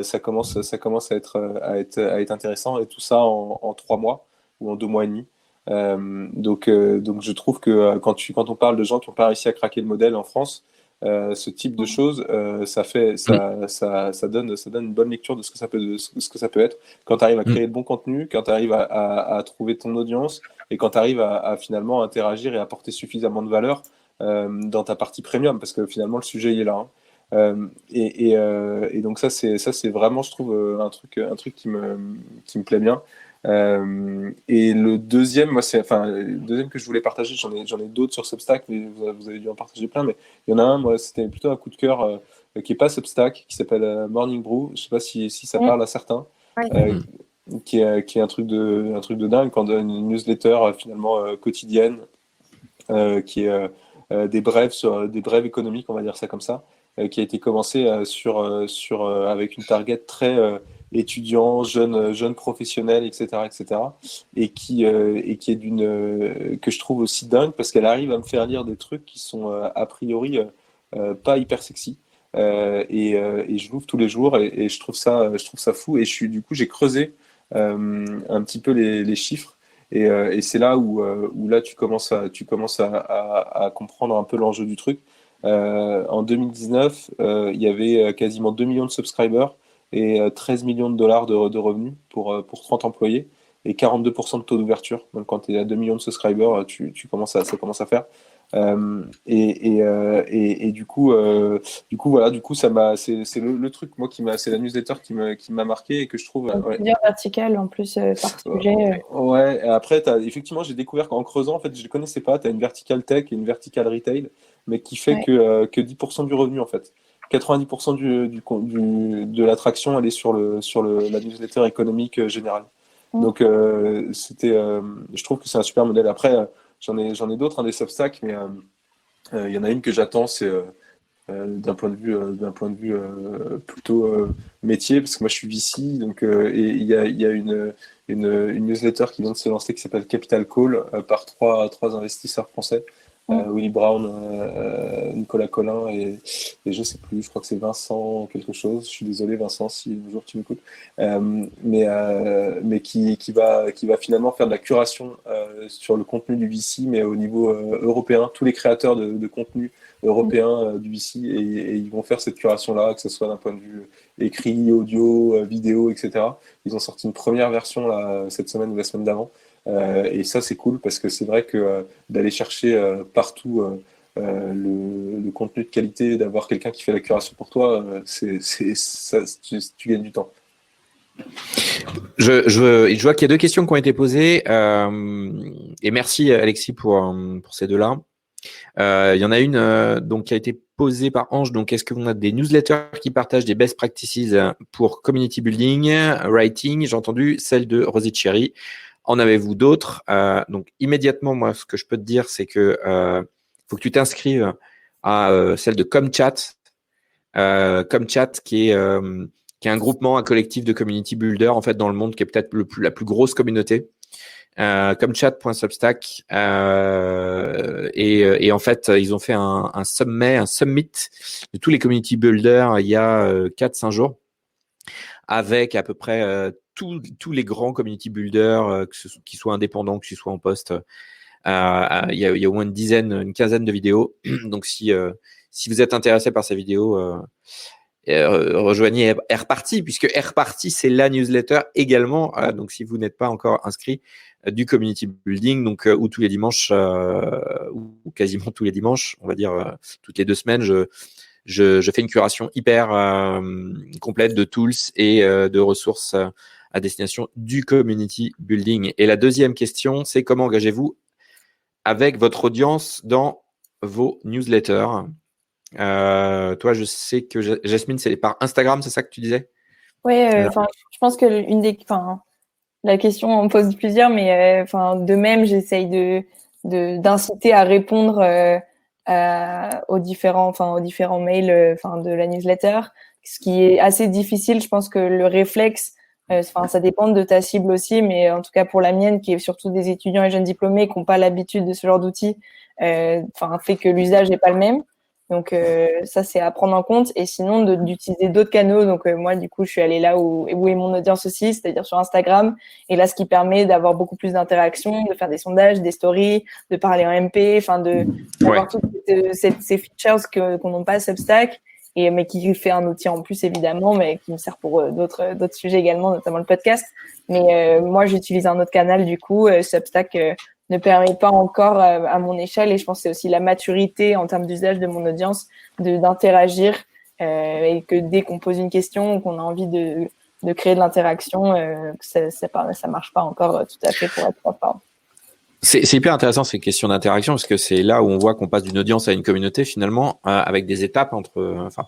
Ça commence à être intéressant, et tout ça en 3 mois ou en 2 mois et demi. Donc je trouve que quand on parle de gens qui n'ont pas réussi à craquer le modèle en France, ce type de choses, ça donne une bonne lecture de ce que ça peut être quand tu arrives à créer le bon contenu, quand tu arrives à trouver ton audience, et quand tu arrives à finalement interagir et apporter suffisamment de valeur dans ta partie premium, parce que finalement le sujet il est là, hein. Et donc ça c'est vraiment, je trouve, un truc qui me plaît bien. Et le deuxième, le deuxième que je voulais partager, j'en ai d'autres sur Substack, mais vous avez dû en partager plein, mais il y en a un, moi, c'était plutôt un coup de cœur qui est pas Substack, qui s'appelle Morning Brew. Je sais pas si ça parle à certains, qui est un truc de dingue, quand une newsletter finalement quotidienne, qui est des brèves économiques, on va dire ça comme ça, qui a été commencé avec une target très étudiants, jeunes professionnels, etc., et qui est que je trouve aussi dingue, parce qu'elle arrive à me faire lire des trucs qui sont a priori pas hyper sexy. Et je l'ouvre tous les jours, et je trouve ça fou. Et j'ai creusé un petit peu les chiffres, et c'est là où là tu commences à comprendre un peu l'enjeu du truc. En 2019, il y avait quasiment 2 millions de subscribers et 13 millions de dollars de revenus pour 30 employés, et 42% de taux d'ouverture. Donc quand tu es à 2 millions de subscribers, ça commence à faire. Et du coup, voilà, c'est le truc, moi, c'est la newsletter qui m'a marqué, et que je trouve. Plusieurs verticales en plus par sujet. Ouais, et après, effectivement, j'ai découvert qu'en creusant, en fait, je ne connaissais pas. Tu as une verticale tech et une verticale retail, mais qui fait que 10% du revenu, en fait. 90% de l'attraction, elle est sur la newsletter économique générale. Donc, je trouve que c'est un super modèle. Après, j'en ai d'autres, des Substack, mais il y en a une que j'attends, c'est d'un point de vue plutôt métier, parce que moi je suis VC, donc et il y a une newsletter qui vient de se lancer, qui s'appelle Capital Call, par trois investisseurs français. Willy Brown, Nicolas Collin et je sais plus, je crois que c'est Vincent quelque chose. Je suis désolé Vincent si un jour tu m'écoutes, mais qui va finalement faire de la curation sur le contenu du VC, mais au niveau européen, tous les créateurs de contenu européens du VC, et ils vont faire cette curation là, que ce soit d'un point de vue écrit, audio, vidéo, etc. Ils ont sorti une première version là cette semaine ou la semaine d'avant. Et ça c'est cool, parce que c'est vrai que d'aller chercher partout le contenu de qualité, d'avoir quelqu'un qui fait la curation pour toi, tu gagnes du temps. Je vois qu'il y a deux questions qui ont été posées, et merci Alexis pour ces deux-là. Il y en a une donc qui a été posée par Ange. Donc, est-ce qu'on a des newsletters qui partagent des best practices pour community building, writing? J'ai entendu celle de Rosie Cherry. En avez-vous d'autres? Donc, immédiatement, moi, ce que je peux te dire, c'est que faut que tu t'inscrives à celle de ComChat. ComChat, qui est un groupement, un collectif de community builders, en fait, dans le monde, qui est peut-être la plus grosse communauté. Comchat.substack, et en fait, ils ont fait un summit de tous les community builders il y a 4-5 jours, avec à peu près tous les grands community builders, qui soient indépendants, que ce soit en poste. Il y a au moins une quinzaine de vidéos. Donc si vous êtes intéressé par ces vidéos, rejoignez Airparty, puisque Airparty, c'est la newsletter également. Donc, si vous n'êtes pas encore inscrit, du community building, donc où tous les dimanches, ou quasiment tous les dimanches, on va dire toutes les 2 semaines, je fais une curation hyper complète de tools et de ressources à destination du community building. Et la deuxième question, c'est comment engagez-vous avec votre audience dans vos newsletters? Toi, je sais que Jasmine, c'est par Instagram, c'est ça que tu disais? Oui, je pense que la question en pose plusieurs, mais de même, j'essaye d'inciter à répondre aux différents mails de la newsletter, ce qui est assez difficile. Je pense que le réflexe, ça dépend de ta cible aussi, mais en tout cas pour la mienne, qui est surtout des étudiants et jeunes diplômés qui n'ont pas l'habitude de ce genre d'outils, fait que l'usage n'est pas le même. Donc ça, c'est à prendre en compte. Et sinon, d'utiliser d'autres canaux. Donc moi, du coup, je suis allée là où est mon audience aussi, c'est-à-dire sur Instagram. Et là, ce qui permet d'avoir beaucoup plus d'interactions, de faire des sondages, des stories, de parler en MP, d'avoir toutes ces features qu'on n'a pas Substack, mais qui fait un outil en plus, évidemment, mais qui me sert pour d'autres sujets également, notamment le podcast. Mais moi, j'utilise un autre canal, du coup, Substack ne permet pas encore à mon échelle, et je pense que c'est aussi la maturité en termes d'usage de mon audience d'interagir, et que dès qu'on pose une question ou qu'on a envie de créer de l'interaction, ça marche pas encore tout à fait pour être transparent. C'est hyper intéressant ces questions d'interaction, parce que c'est là où on voit qu'on passe d'une audience à une communauté finalement, avec des étapes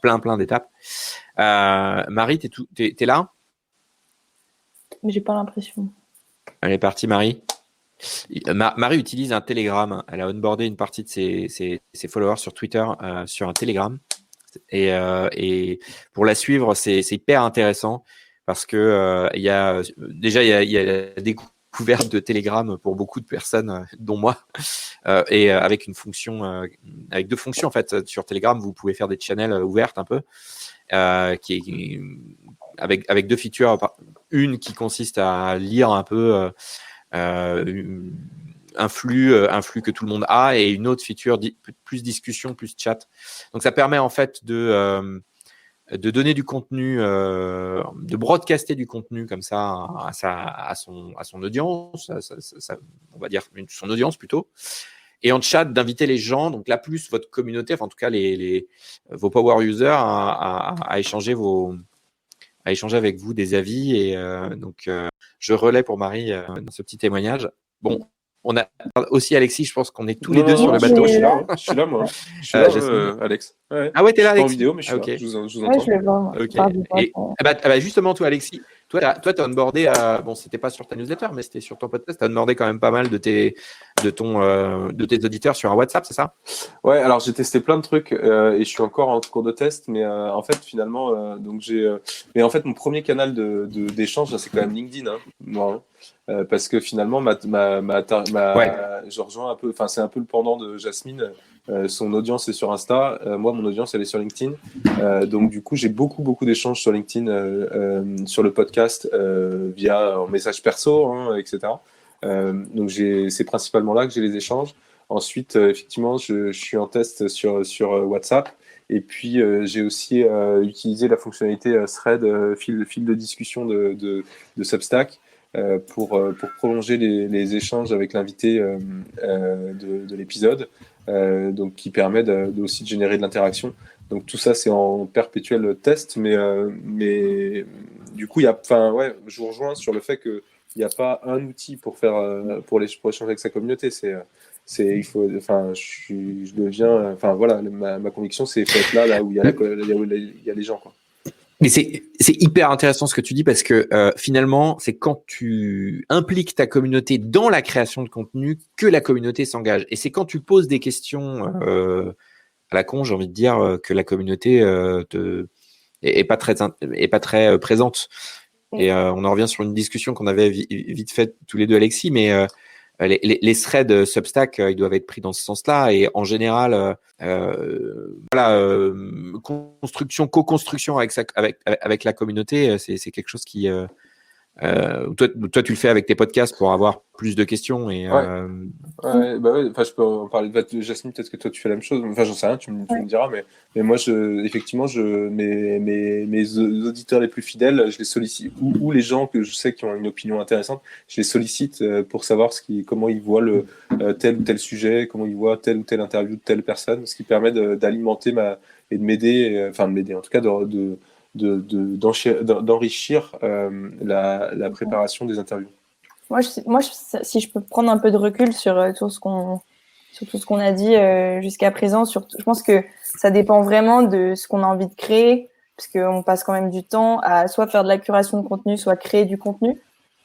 plein d'étapes. Marie, t'es là? J'ai pas l'impression. Elle est partie, Marie. Marie utilise un Telegram. Elle a onboardé une partie de ses followers sur Twitter sur un Telegram. Et pour la suivre, c'est hyper intéressant, parce que il y a la découverte de Telegram pour beaucoup de personnes, dont moi, et avec avec 2 fonctions en fait. Sur Telegram, vous pouvez faire des channels ouvertes un peu, avec 2 features. Une qui consiste à lire un peu un flux que tout le monde a, et une autre feature plus discussion, plus chat. Donc ça permet en fait de donner du contenu, de broadcaster du contenu comme ça à son audience, on va dire son audience plutôt, et en chat d'inviter les gens, donc là plus votre communauté, en tout cas vos power users à échanger avec vous des avis. Et donc je relais pour Marie dans ce petit témoignage. Bon, on a aussi Alexis, je pense qu'on est tous les deux sur le bateau. Je suis là, moi. Je suis là, Alex. Ouais. Ah ouais, t'es là, Alexis? En vidéo, mais je suis là. Je vous entends. Ouais, je le vois, moi. Okay. Justement, toi, Alexis, t'as onboardé, c'était pas sur ta newsletter, mais c'était sur ton podcast. T'as onboardé quand même pas mal de tes auditeurs sur un WhatsApp, c'est ça? Ouais, alors j'ai testé plein de trucs, et je suis encore en cours de test, mais en fait finalement, mais en fait mon premier canal d'échange, c'est quand même LinkedIn, hein, moi, parce que finalement je rejoins un peu, c'est un peu le pendant de Jasmine. Son audience est sur Insta, moi mon audience elle est sur LinkedIn, donc du coup j'ai beaucoup d'échanges sur LinkedIn, sur le podcast, via en message perso, hein, etc. Donc c'est principalement là que j'ai les échanges. Ensuite, effectivement, je suis en test sur WhatsApp, et puis j'ai aussi utilisé la fonctionnalité thread, fil de discussion de Substack, pour prolonger les échanges avec l'invité de l'épisode, donc qui permet aussi de générer de l'interaction. Donc tout ça, c'est en perpétuel test, mais du coup, je vous rejoins sur le fait que il n'y a pas un outil pour échanger avec sa communauté. Je deviens, voilà, ma conviction, c'est faut être là où il y a les gens, quoi. Mais c'est hyper intéressant ce que tu dis, parce que finalement, c'est quand tu impliques ta communauté dans la création de contenu que la communauté s'engage. Et c'est quand tu poses des questions à la con, j'ai envie de dire, que la communauté est pas très présente. Et on en revient sur une discussion qu'on avait vite faite tous les deux, Alexis, mais les threads Substack, ils doivent être pris dans ce sens-là. Et en général, co-construction avec la communauté, c'est quelque chose qui Toi, tu le fais avec tes podcasts pour avoir plus de questions et Ouais, bah ouais, enfin, je peux en parler de Jasmine, peut-être que toi tu fais la même chose. Enfin, j'en sais rien, tu me diras, mais moi, effectivement, mes auditeurs les plus fidèles, je les sollicite, ou les gens que je sais qui ont une opinion intéressante, je les sollicite pour savoir comment ils voient tel ou tel sujet, comment ils voient telle ou telle interview de telle personne, ce qui permet d'alimenter et de m'aider, enfin de m'aider, en tout cas d'enrichir la préparation des interviews. Si je peux prendre un peu de recul sur tout ce qu'on a dit jusqu'à présent, je pense que ça dépend vraiment de ce qu'on a envie de créer, parce qu'on passe quand même du temps à soit faire de la curation de contenu, soit créer du contenu.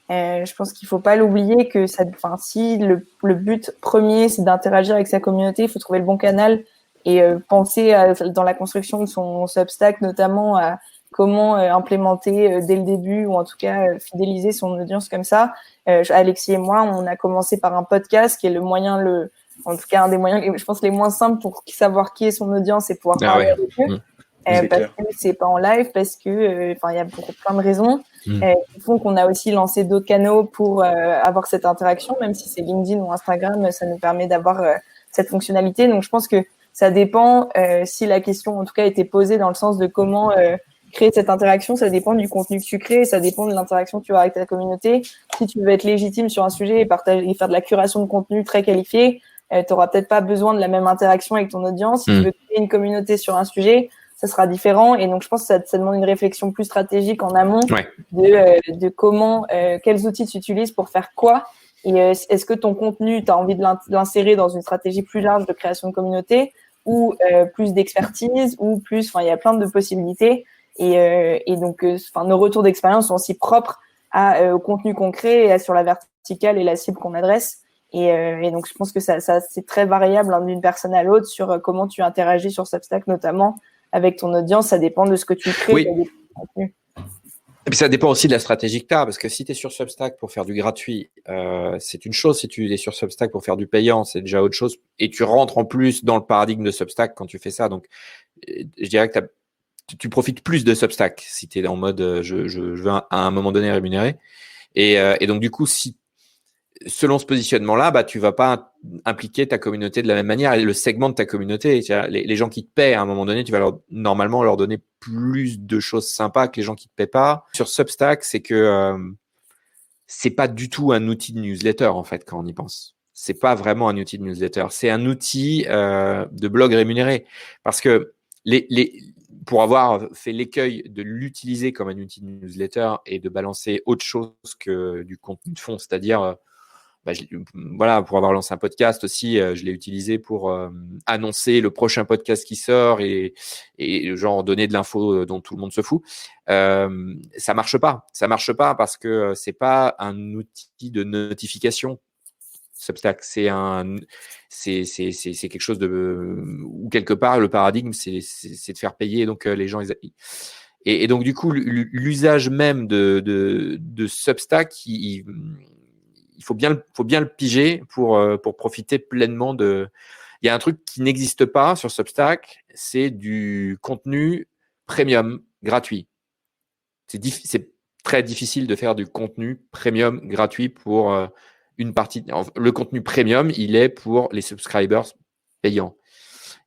Je pense qu'il faut pas l'oublier que si le but premier c'est d'interagir avec sa communauté, il faut trouver le bon canal et penser dans la construction de son Substack notamment à comment implémenter dès le début ou en tout cas fidéliser son audience comme ça. Alexis et moi, on a commencé par un podcast qui est en tout cas un des moyens, je pense, les moins simples pour savoir qui est son audience et pouvoir parler avec eux. Parce que c'est pas en live, parce que il y a pour plein de raisons qui font qu'on a aussi lancé d'autres canaux pour avoir cette interaction, même si c'est LinkedIn ou Instagram, ça nous permet d'avoir cette fonctionnalité. Donc je pense que ça dépend si la question en tout cas était posée dans le sens de comment créer cette interaction, ça dépend du contenu que tu crées, ça dépend de l'interaction que tu as avec ta communauté. Si tu veux être légitime sur un sujet et faire de la curation de contenu très qualifié, tu n'auras peut-être pas besoin de la même interaction avec ton audience. Si tu veux créer une communauté sur un sujet, ça sera différent. Et donc, je pense que ça demande une réflexion plus stratégique en amont de comment, quels outils tu utilises pour faire quoi. Et est-ce que ton contenu, tu as envie de l'insérer dans une stratégie plus large de création de communauté ou plus d'expertise ou plus, il y a plein de possibilités. Et donc, nos retours d'expérience sont aussi propres au contenu concret et sur la verticale et la cible qu'on adresse. Et donc, je pense que ça c'est très variable d'une personne à l'autre sur comment tu interagis sur Substack, notamment avec ton audience. Ça dépend de ce que tu crées. Oui. Et puis ça dépend aussi de la stratégie que tu as, parce que si tu es sur Substack pour faire du gratuit, c'est une chose. Si tu es sur Substack pour faire du payant, c'est déjà autre chose. Et tu rentres en plus dans le paradigme de Substack quand tu fais ça. Donc, je dirais que tu profites plus de Substack si tu es en mode je veux à un moment donné rémunérer. Et donc, du coup, si selon ce positionnement-là, tu vas pas impliquer ta communauté de la même manière et le segment de ta communauté. Les gens qui te paient, à un moment donné, tu vas normalement leur donner plus de choses sympas que les gens qui te paient pas. Sur Substack, c'est que c'est pas du tout un outil de newsletter, en fait, quand on y pense. C'est pas vraiment un outil de newsletter. C'est un outil de blog rémunéré. Parce que pour avoir fait l'écueil de l'utiliser comme un outil de newsletter et de balancer autre chose que du contenu de fond, c'est-à-dire pour avoir lancé un podcast aussi, je l'ai utilisé pour annoncer le prochain podcast qui sort et genre donner de l'info dont tout le monde se fout. Ça marche pas parce que c'est pas un outil de notification. Substack, c'est quelque chose où quelque part le paradigme c'est de faire payer, donc les gens et donc du coup l'usage même de Substack, il faut bien le piger pour profiter pleinement de. Il y a un truc qui n'existe pas sur Substack, c'est du contenu premium gratuit. C'est très difficile de faire du contenu premium gratuit pour une partie. Le contenu premium, il est pour les subscribers payants.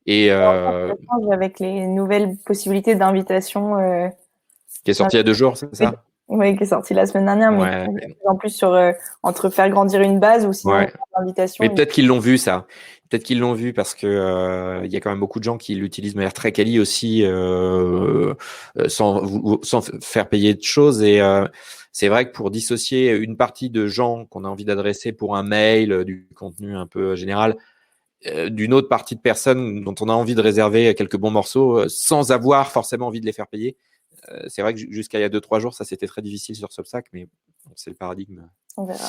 Et avec les nouvelles possibilités d'invitation qui est sorti il y a 2 jours, c'est ça? Oui, qui est sorti la semaine dernière, mais en plus sur entre faire grandir une base ou sinon l'invitation. Mais peut-être qu'ils l'ont vu, ça. Peut-être qu'ils l'ont vu parce que il y a quand même beaucoup de gens qui l'utilisent de manière très quali aussi, sans faire payer de choses. Et c'est vrai que pour dissocier une partie de gens qu'on a envie d'adresser pour un mail, du contenu un peu général, d'une autre partie de personnes dont on a envie de réserver quelques bons morceaux, sans avoir forcément envie de les faire payer. C'est vrai que jusqu'à il y a 2-3 jours, ça c'était très difficile sur Substack, mais bon, c'est le paradigme. On verra.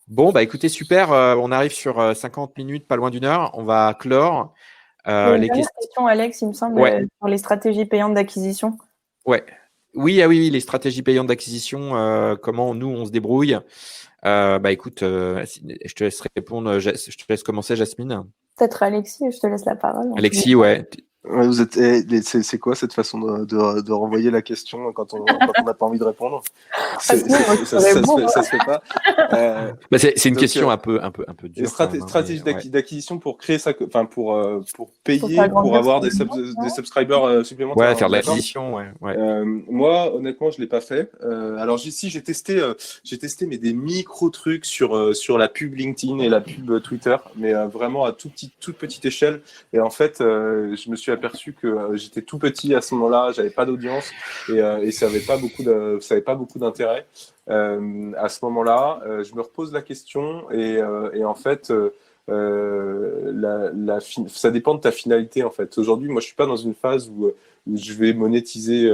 Bon, écoutez, super. On arrive sur 50 minutes, pas loin d'1 heure. On va clore. Les questions, Alex, il me semble, sur les stratégies payantes d'acquisition. Ouais. Oui, les stratégies payantes d'acquisition, comment nous on se débrouille. Écoute, je te laisse répondre. Je te laisse commencer, Jasmine. Peut-être Alexis, je te laisse la parole. Alexis, ouais. Ouais, c'est quoi cette façon de renvoyer la question quand on n'a pas envie de répondre? Ça se fait pas. C'est une donc, question un peu dure. Stratégie d'acquisition pour créer ça, enfin pour payer, faire pour grandir avoir son des audience, non subscribers supplémentaires. Ouais, faire de D'accord. l'acquisition, ouais. Moi, honnêtement, je l'ai pas fait. Alors ici, j'ai testé mais des micro trucs sur la pub LinkedIn et la pub Twitter, mais vraiment à toute petite échelle. Et en fait, je me suis aperçu que j'étais tout petit à ce moment-là, j'avais pas d'audience et ça avait pas beaucoup d'intérêt. À ce moment-là, je me repose la question et en fait, ça dépend de ta finalité en fait. Aujourd'hui, moi, je suis pas dans une phase où je vais monétiser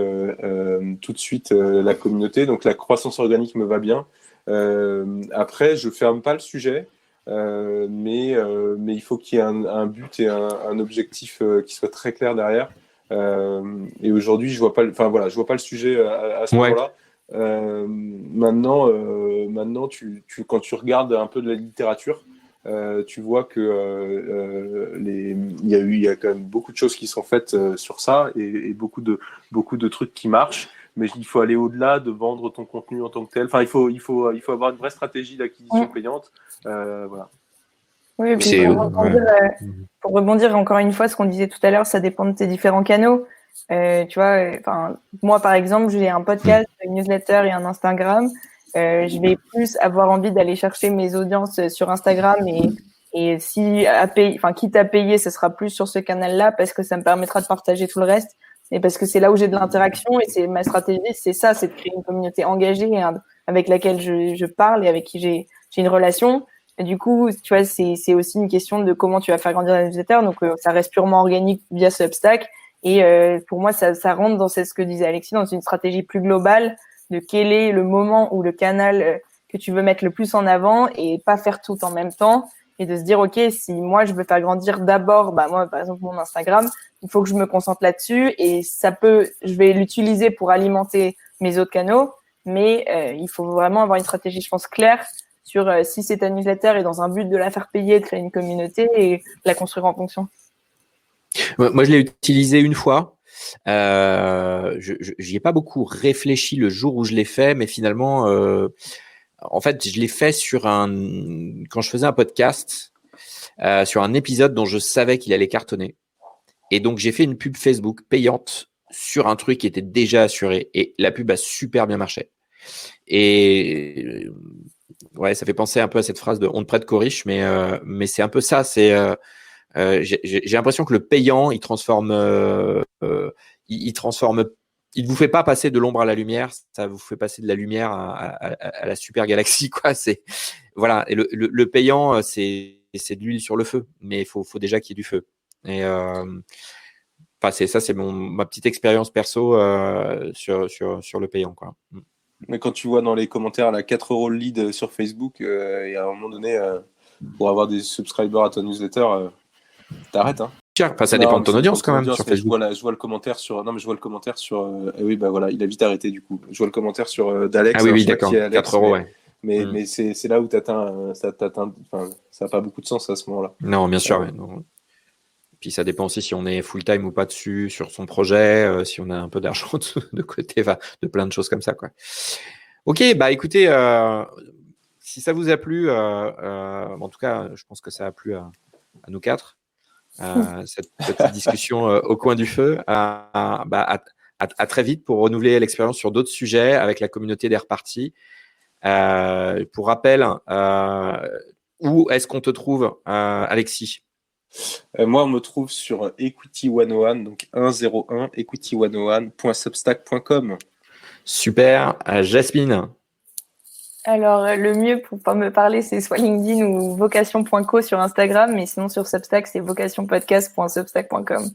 tout de suite la communauté. Donc la croissance organique me va bien. Après, je ferme pas le sujet, mais il faut qu'il y ait un but et un objectif qui soit très clair derrière. Et aujourd'hui, je vois pas le sujet à ce moment-là. Maintenant, quand tu regardes un peu de la littérature, tu vois que il y a quand même beaucoup de choses qui sont faites sur ça et beaucoup de trucs qui marchent. Mais il faut aller au-delà de vendre ton contenu en tant que tel. Enfin, il faut avoir une vraie stratégie d'acquisition payante. Voilà. Oui, et puis pour rebondir encore une fois, ce qu'on disait tout à l'heure, ça dépend de tes différents canaux. Tu vois, moi par exemple, j'ai un podcast, une newsletter et un Instagram. Je vais plus avoir envie d'aller chercher mes audiences sur Instagram et quitte à payer, ce sera plus sur ce canal-là parce que ça me permettra de partager tout le reste et parce que c'est là où j'ai de l'interaction et c'est ma stratégie, c'est de créer une communauté engagée avec laquelle je parle et avec qui j'ai une relation. Et du coup, tu vois, c'est aussi une question de comment tu vas faire grandir la newsletter. Donc, ça reste purement organique via Substack. Et pour moi, ça rentre dans ce que disait Alexis, dans une stratégie plus globale de quel est le moment ou le canal que tu veux mettre le plus en avant et pas faire tout en même temps. Et de se dire, OK, si moi, je veux faire grandir d'abord, moi, par exemple, mon Instagram, il faut que je me concentre là-dessus. Et je vais l'utiliser pour alimenter mes autres canaux. Mais il faut vraiment avoir une stratégie, je pense, claire sur si c'est ta newsletter et dans un but de la faire payer, de créer une communauté et la construire en fonction. Moi, je l'ai utilisé une fois. J'y ai pas beaucoup réfléchi le jour où je l'ai fait, mais finalement, en fait, je l'ai fait quand je faisais un podcast, sur un épisode dont je savais qu'il allait cartonner. Et donc, j'ai fait une pub Facebook payante sur un truc qui était déjà assuré. Et la pub a super bien marché. Et ouais, ça fait penser un peu à cette phrase de « on ne prête qu'aux riches », mais c'est un peu ça. C'est j'ai l'impression que le payant, il il vous fait pas passer de l'ombre à la lumière, ça vous fait passer de la lumière à la super galaxie, quoi. Voilà. Et le payant, c'est de l'huile sur le feu, mais il faut déjà qu'il y ait du feu. Et c'est ma petite expérience perso sur le payant, quoi. Mais quand tu vois dans les commentaires là 4 € le lead sur Facebook, et à un moment donné, pour avoir des subscribers à ton newsletter, t'arrêtes, hein. Enfin, ça dépend de ton audience quand même sur Facebook. Je vois le commentaire sur. Non, mais je vois le commentaire sur. Oui, bah voilà, il a vite arrêté du coup. Je vois le commentaire sur d'Alex. Ah oui, d'accord. 4 €, ouais. Mais c'est là où ça n'a pas beaucoup de sens à ce moment-là. Non, bien sûr. Ouais, non. Puis ça dépend aussi si on est full-time ou pas dessus, sur son projet, si on a un peu d'argent de côté, de plein de choses comme ça, quoi. Ok, écoutez, si ça vous a plu, en tout cas, je pense que ça a plu à nous quatre, cette petite discussion au coin du feu. À très vite pour renouveler l'expérience sur d'autres sujets avec la communauté des repartis. Pour rappel, où est-ce qu'on te trouve, Alexis? Moi, on me trouve sur Equity 101, donc 101, equity101.substack.com. Super. Jasmine? Alors, le mieux pour pas me parler, c'est soit LinkedIn ou vocation.co sur Instagram, mais sinon sur Substack, c'est vocationpodcast.substack.com.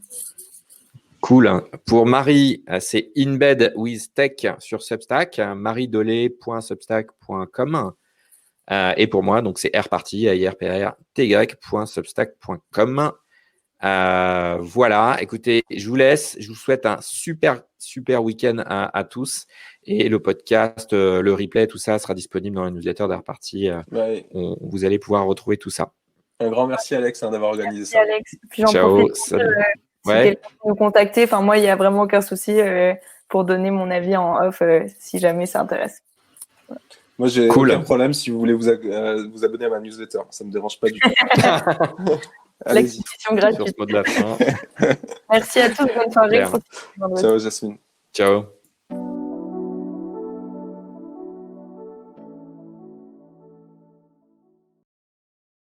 Cool. Pour Marie, c'est inbedwithtech sur Substack, mariedolé.substack.com. Et pour moi, donc c'est rparti, irprty.substack.com. Voilà, écoutez, je vous laisse. Je vous souhaite un super week-end à tous. Et le podcast, le replay, tout ça sera disponible dans la newsletter d'Airparty. Vous allez pouvoir retrouver tout ça. Un grand merci, Alex, d'avoir organisé merci, ça. Alex. Puis j'en Ciao. profite, si Ouais. quelqu'un veut nous contacter, enfin moi, il n'y a vraiment aucun souci pour donner mon avis en off si jamais ça intéresse. Moi, j'ai Cool. aucun problème si vous voulez vous abonner à ma newsletter. Ça me dérange pas du tout. Allez-y. L'acquisition Sur gratuite. ce mot de la fin. Merci à tous, bonne soirée. Claire. Ciao, Jasmine. Ciao.